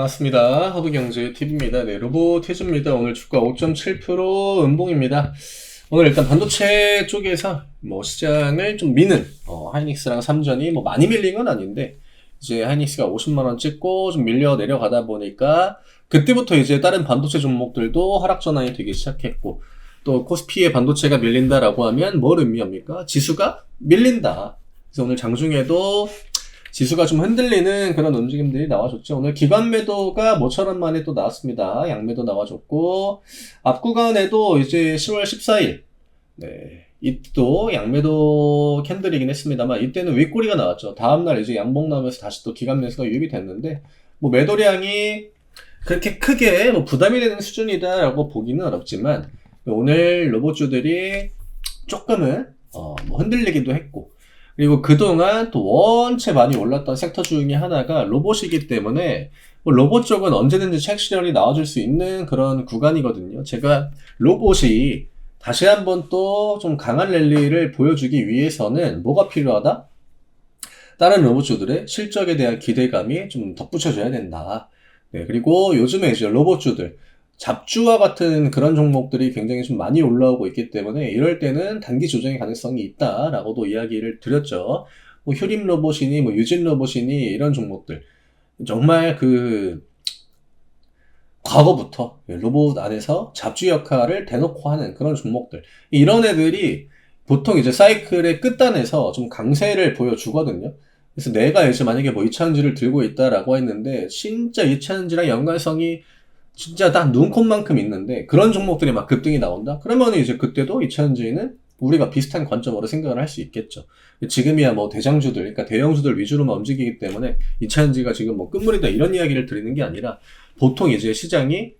반갑습니다. 허브경제TV입니다. 네, 로보티즈입니다. 오늘 주가 5.7% 음봉입니다. 오늘 일단 반도체 쪽에서 시장을 좀 미는 하이닉스랑 삼전이 많이 밀린 건 아닌데 이제 하이닉스가 50만원 찍고 좀 밀려 내려가다 보니까 그때부터 이제 다른 반도체 종목들도 하락 전환이 되기 시작했고, 또 코스피의 반도체가 밀린다라고 하면 뭘 의미합니까? 지수가 밀린다. 그래서 오늘 장중에도 지수가 좀 흔들리는 그런 움직임들이 나와줬죠. 오늘 기관 매도가 모처럼 만에 또 나왔습니다. 양매도 나와줬고, 앞 구간에도 이제 10월 14일, 네, 이또 양매도 캔들이긴 했습니다만, 이때는 윗꼬리가 나왔죠. 다음날 이제 양봉 나오면서 다시 또 기관 매수가 유입이 됐는데, 매도량이 그렇게 크게 부담이 되는 수준이다라고 보기는 어렵지만, 오늘 로봇주들이 조금은 흔들리기도 했고, 그리고 그동안 또 원체 많이 올랐던 섹터 중에 하나가 로봇이기 때문에 로봇 쪽은 언제든지 차익 실현이 나와줄 수 있는 그런 구간이거든요. 제가 로봇이 다시 한번 또 좀 강한 랠리를 보여주기 위해서는 뭐가 필요하다? 다른 로봇주들의 실적에 대한 기대감이 좀 덧붙여줘야 된다. 네, 그리고 요즘에 이제 로봇주들 잡주와 같은 그런 종목들이 굉장히 좀 많이 올라오고 있기 때문에 이럴 때는 단기 조정의 가능성이 있다라고도 이야기를 드렸죠. 휴림 로봇이니 유진 로봇이니 이런 종목들 정말 과거부터 로봇 안에서 잡주 역할을 대놓고 하는 그런 종목들, 이런 애들이 보통 이제 사이클의 끝단에서 좀 강세를 보여주거든요. 그래서 내가 이제 만약에 이차전지를 들고 있다라고 했는데 진짜 이차전지랑 연관성이 진짜 딱 눈꼽만큼 있는데 그런 종목들이 막 급등이 나온다? 그러면 이제 그때도 이차전지는 우리가 비슷한 관점으로 생각을 할 수 있겠죠. 지금이야 대장주들, 그러니까 대형주들 위주로만 움직이기 때문에 이차전지가 지금 끝물이다 이런 이야기를 드리는 게 아니라, 보통 이제 시장이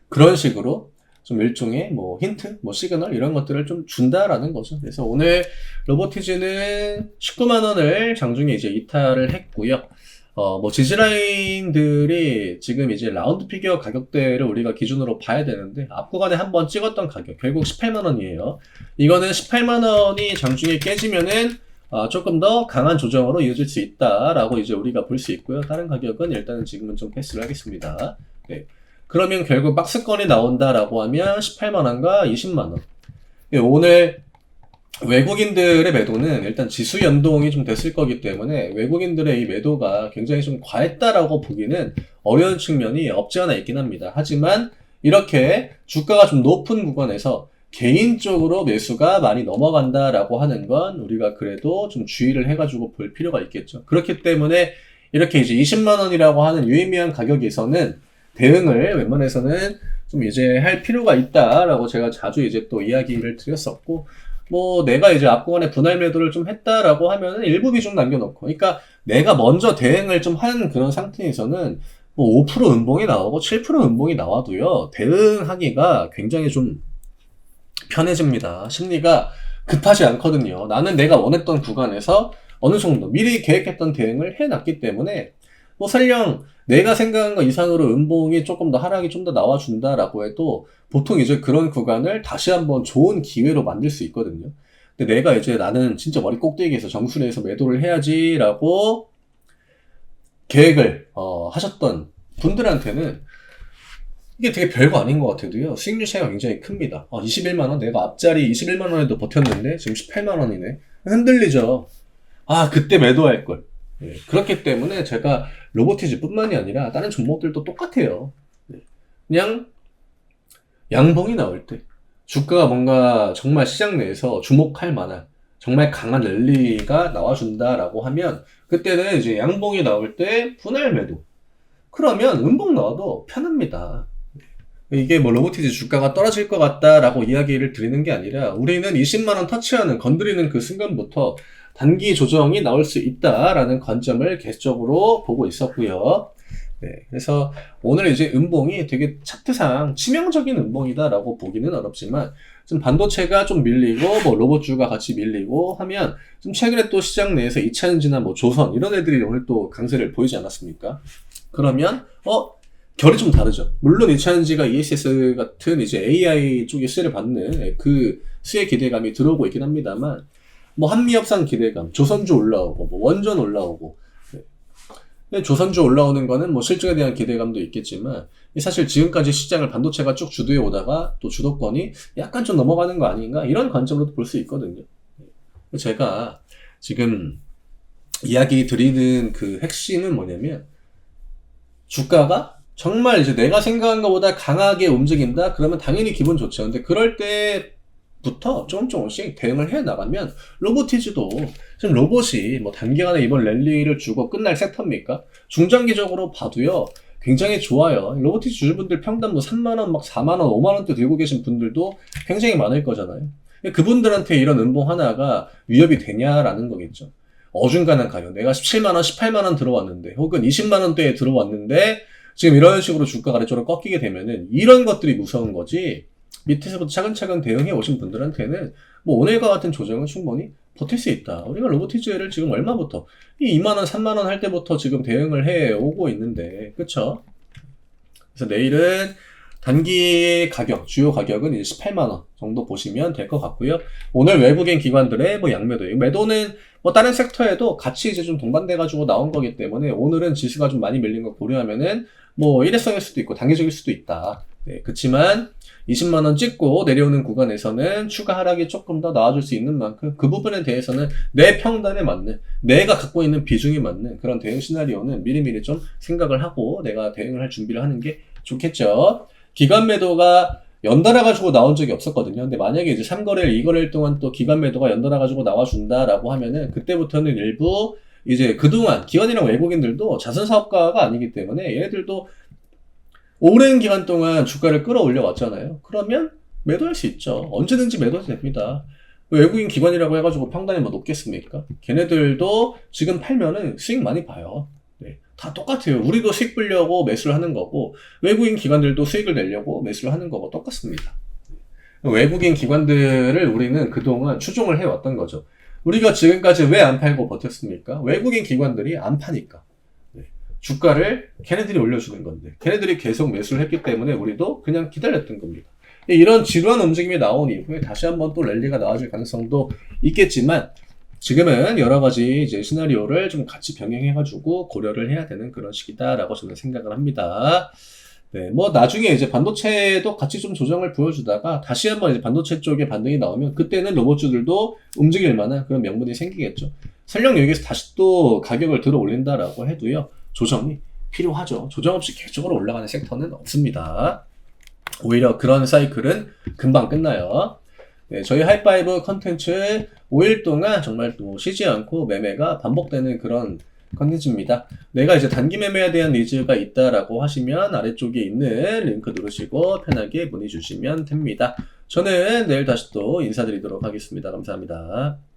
그런 식으로 좀 일종의 힌트, 시그널 이런 것들을 좀 준다라는 거죠. 그래서 오늘 로보티즈는 19만원을 장중에 이제 이탈을 했고요. 지지라인들이 지금 이제 라운드 피겨 가격대를 우리가 기준으로 봐야 되는데, 앞 구간에 한번 찍었던 가격, 결국 18만원이에요. 이거는 18만원이 장중에 깨지면은, 조금 더 강한 조정으로 이어질 수 있다라고 이제 우리가 볼 수 있고요. 다른 가격은 일단은 지금은 좀 패스를 하겠습니다. 네. 그러면 결국 박스권이 나온다라고 하면 18만원과 20만원. 네, 오늘 외국인들의 매도는 일단 지수 연동이 좀 됐을 거기 때문에 외국인들의 이 매도가 굉장히 좀 과했다라고 보기는 어려운 측면이 없지 않아 있긴 합니다. 하지만 이렇게 주가가 좀 높은 구간에서 개인적으로 매수가 많이 넘어간다라고 하는 건 우리가 그래도 좀 주의를 해가지고 볼 필요가 있겠죠. 그렇기 때문에 이렇게 이제 20만원이라고 하는 유의미한 가격에서는 대응을 웬만해서는 좀 이제 할 필요가 있다라고 제가 자주 이제 또 이야기를 드렸었고, 내가 이제 앞구간에 분할 매도를 좀 했다라고 하면은 일부 비중 남겨놓고, 그러니까 내가 먼저 대응을 좀 한 그런 상태에서는 5% 음봉이 나오고 7% 음봉이 나와도요, 대응하기가 굉장히 좀 편해집니다. 심리가 급하지 않거든요. 나는 내가 원했던 구간에서 어느 정도 미리 계획했던 대응을 해놨기 때문에 설령 내가 생각한 것 이상으로 음봉이 조금 더 하락이 좀 더 나와준다라고 해도 보통 이제 그런 구간을 다시 한번 좋은 기회로 만들 수 있거든요. 근데 내가 이제 나는 진짜 머리 꼭대기에서 정수를 해서 매도를 해야지라고 계획을 하셨던 분들한테는 이게 되게 별거 아닌 것 같아도요, 수익률 차이가 굉장히 큽니다. 21만원, 내가 앞자리 21만원에도 버텼는데 지금 18만원이네. 흔들리죠. 그때 매도할걸. 네, 그렇기 때문에 제가 로보티즈 뿐만이 아니라 다른 종목들도 똑같아요. 네, 그냥 양봉이 나올 때 주가가 뭔가 정말 시장 내에서 주목할 만한 정말 강한 랠리가 나와준다라고 하면 그때는 이제 양봉이 나올 때 분할 매도, 그러면 음봉 나와도 편합니다. 이게 로보티즈 주가가 떨어질 것 같다라고 이야기를 드리는 게 아니라, 우리는 20만원 터치하는, 건드리는 그 순간부터 단기 조정이 나올 수 있다라는 관점을 계속적으로 보고 있었고요. 네, 그래서 오늘 이제 음봉이 되게 차트상 치명적인 음봉이다라고 보기는 어렵지만, 좀 반도체가 좀 밀리고 로봇주가 같이 밀리고 하면 좀 최근에 또 시장 내에서 이차전지나 조선 이런 애들이 오늘 또 강세를 보이지 않았습니까? 그러면 결이 좀 다르죠. 물론 이차전지가 ESS 같은 이제 AI 쪽에 수혜를 받는 그 수혜 기대감이 들어오고 있긴 합니다만, 한미협상 기대감, 조선주 올라오고 원전 올라오고, 조선주 올라오는 거는 뭐 실적에 대한 기대감도 있겠지만 사실 지금까지 시장을 반도체가 쭉 주도해 오다가 또 주도권이 약간 좀 넘어가는 거 아닌가 이런 관점으로도 볼 수 있거든요. 제가 지금 이야기 드리는 그 핵심은 뭐냐면 주가가 정말 이제 내가 생각한 것보다 강하게 움직인다? 그러면 당연히 기분 좋죠. 근데 그럴 때부터 조금씩 대응을 해 나가면 로보티즈도 지금 로봇이 뭐 단기간에 이번 랠리를 주고 끝날 섹터입니까? 중장기적으로 봐도요. 굉장히 좋아요. 로보티즈 주주분들 평당 뭐 3만원, 막 4만원, 5만원대 들고 계신 분들도 굉장히 많을 거잖아요. 그분들한테 이런 은봉 하나가 위협이 되냐라는 거겠죠. 어중간한 가격. 내가 17만원, 18만원 들어왔는데, 혹은 20만원대에 들어왔는데, 지금 이런 식으로 주가가 아래쪽으로 꺾이게 되면은, 이런 것들이 무서운 거지, 밑에서부터 차근차근 대응해 오신 분들한테는, 뭐, 오늘과 같은 조정은 충분히 버틸 수 있다. 우리가 로보티즈를 지금 얼마부터, 이 2만원, 3만원 할 때부터 지금 대응을 해 오고 있는데, 그쵸? 그래서 내일은 단기 가격, 주요 가격은 이제 18만원 정도 보시면 될 것 같고요. 오늘 외국인 기관들의 뭐 양매도예요. 매도는 뭐 다른 섹터에도 같이 이제 좀 동반돼가지고 나온 거기 때문에 오늘은 지수가 좀 많이 밀린 거 고려하면은 뭐 일회성일 수도 있고 단기적일 수도 있다. 네, 그치만 20만원 찍고 내려오는 구간에서는 추가 하락이 조금 더 나와줄 수 있는 만큼 그 부분에 대해서는 내 평단에 맞는 내가 갖고 있는 비중이 맞는 그런 대응 시나리오는 미리미리 좀 생각을 하고 내가 대응을 할 준비를 하는 게 좋겠죠. 기관 매도가 연달아 가지고 나온 적이 없었거든요. 근데 만약에 이제 3거래일, 2거래일 동안 또 기관 매도가 연달아 가지고 나와준다라고 하면은 그때부터는 일부 이제 그동안 기관이랑 외국인들도 자선사업가가 아니기 때문에 얘네들도 오랜 기간 동안 주가를 끌어올려 왔잖아요. 그러면 매도할 수 있죠. 언제든지 매도해도 됩니다. 외국인 기관이라고 해가지고 평단이 뭐 높겠습니까? 걔네들도 지금 팔면은 수익 많이 봐요. 네, 다 똑같아요. 우리도 수익 보려고 매수를 하는 거고 외국인 기관들도 수익을 내려고 매수를 하는 거고 똑같습니다. 외국인 기관들을 우리는 그동안 추종을 해왔던 거죠. 우리가 지금까지 왜 안 팔고 버텼습니까? 외국인 기관들이 안 파니까. 네, 주가를 걔네들이 올려주는 건데 걔네들이 계속 매수를 했기 때문에 우리도 그냥 기다렸던 겁니다. 이런 지루한 움직임이 나온 이후에 다시 한번 또 랠리가 나와줄 가능성도 있겠지만 지금은 여러 가지 이제 시나리오를 좀 같이 병행해가지고 고려를 해야 되는 그런 시기다라고 저는 생각을 합니다. 네, 뭐 나중에 이제 반도체도 같이 좀 조정을 보여주다가 다시 한번 이제 반도체 쪽에 반등이 나오면 그때는 로봇주들도 움직일 만한 그런 명분이 생기겠죠. 설령 여기서 다시 또 가격을 들어 올린다라고 해도요, 조정이 필요하죠. 조정 없이 계속적으로 올라가는 섹터는 없습니다. 오히려 그런 사이클은 금방 끝나요. 네, 저희 하이파이브 컨텐츠 5일 동안 정말 또 쉬지 않고 매매가 반복되는 그런 컨텐츠입니다. 내가 이제 단기 매매에 대한 니즈가 있다라고 하시면 아래쪽에 있는 링크 누르시고 편하게 문의 주시면 됩니다. 저는 내일 다시 또 인사드리도록 하겠습니다. 감사합니다.